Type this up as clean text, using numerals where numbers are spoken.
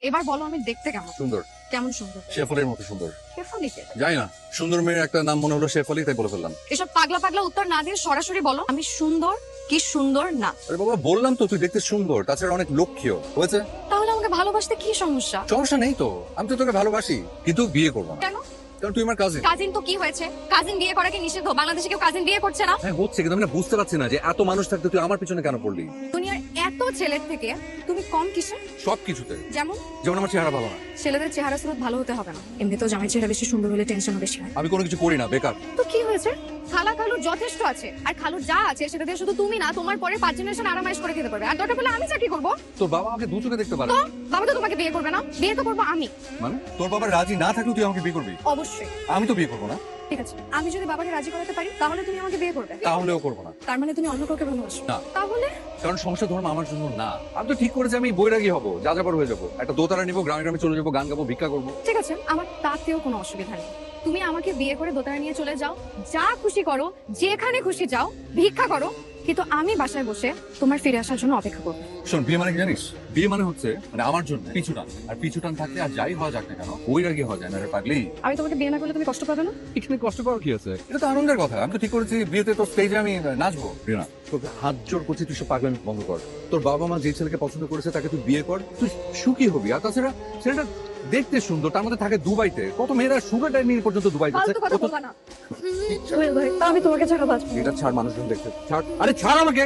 এবার বলো আমি দেখতে কেমন? সুন্দর। কেমন সুন্দর? শেফালির মতো সুন্দর। শেফালিকে? যাই না, সুন্দর মেয়ের একটা নাম মনে হলো শেফালি, তাই বলে ফেললাম। এসব পাগলা পাগলা উত্তর না দিয়ে সরাসরি বলো আমি সুন্দর কি সুন্দর না। আরে বাবা, বললাম তো তুই দেখতে সুন্দর, তাছাড়া অনেক লক্ষ্মীও হয়েছে। তাহলে আমাকে ভালোবাসতে কি সমস্যা? সমস্যা নেই তো, আমি তো তোকে ভালোবাসি, কিন্তু বিয়ে করবো না। কেন? কারণ তুই আমার কাজিন। কাজিন তো কি হয়েছে? কাজিন বিয়ে করা কি নিষিদ্ধ? বাংলাদেশে কেউ কাজিন বিয়ে করছে না। হ্যাঁ হচ্ছে, কিন্তু আমি না বুঝতে পারছি না যে এত মানুষ থাকতে তুই আমার পিছনে কেন পড়লি। দুনিয়ার এত ছেলের থেকে তুমি কম কিসে? সবকিছুতে। যেমন যেমন আমার চেহারা ভালো না। ছেলেদের চেহারা স্রোত ভালো হতে হবে না, এমনিতেও জামাই চেহারা বেশি সুন্দর হলে টেনশন বেশি হয়। আমি কোনো কিছু করি না, বেকার। তো কি হয়েছে? খালা খালুর যথেষ্ট আছে, আর খালুর যা আছে সেটা দিয়ে শুধু তুমি না তোমার পরে 5 জেনারেশন আরামাইশ করে খেতে পারবে। আর দরকার পড়লে আমি চাকরি করবো। তোর বাবা আমাকে দু চোখে দেখতে পারে। তো বাবা তো তোমাকে বিয়ে করবে না, বিয়ে তো করবো আমি। মানে তোর বাবা রাজি না থাকলেও তুই আমাকে বিয়ে করবি? অবশ্যই। আমি তো বিয়ে করবো না। ঠিক আছে, আমি যদি বাবাকে রাজি করাতে পারি তাহলে তুমি আমাকে বিয়ে করবে? তাহলেও করবো না। তার মানে তুমি অন্য কাউকে ভালোবাসো? না। তাহলে কারণ সংসার ধর্ম আমার জন্য না। আমি তো ঠিক করেছি আমি বৈরাগী হবো, যাযাবর হয়ে যাবো, একটা দোতারা নিবো, গ্রামে গ্রামে চলে যাবো, গান গাবো, ভিক্ষা করবো। ঠিক আছে, আমার তাতেও কোনো অসুবিধা নেই। তুমি আমাকে বিয়ে করে দোতারা নিয়ে চলে যাও, যা খুশি করো, যেখানে খুশি যাও, ভিক্ষা করো, কিন্তু আমি বাসায় বসে তোমার ফিরে আসার জন্য অপেক্ষা করবো। শোন, বিয়ে মানে কি জানিস? বিয়ে মানে হচ্ছে মানে আমার জন্য পিছুটান, আর পিছুটান থাকলে আর যাই হওয়া যাক না কেন বৈরাগী হওয়া যায় না রে পাগলি। আমি তোমাকে বিয়ে না করলে তুমি কষ্ট পাবে না? এখানে কষ্ট পাওয়ার কি আছে? এটা তো আনন্দের কথা। আমি তো ঠিক করেছি বিয়েতে তোর স্টেজে আমি নাচবো। রিনা, তোকে হাত জোর করছি, তুই সব পাগলামি বন্ধ কর। তোর বাবা মা যে ছেলেকে পছন্দ করেছে তাকে তুই বিয়ে কর, তুই সুখী হবি। আর তাছাড়া ছেলেটা দেখতে সুন্দর, তার মধ্যে থাকে দুবাইতে। কত মেয়েরা সুগার ড্যাডি পর্যন্ত দুবাই যাচ্ছে। ফালতু কথা বলবা না। সোহেল ভাই, আমি তোমাকে ছাড়া বাঁচবো না। এটা ছাড়, মানুষজন দেখতে ছাড়। আরে ছাড় আমাকে।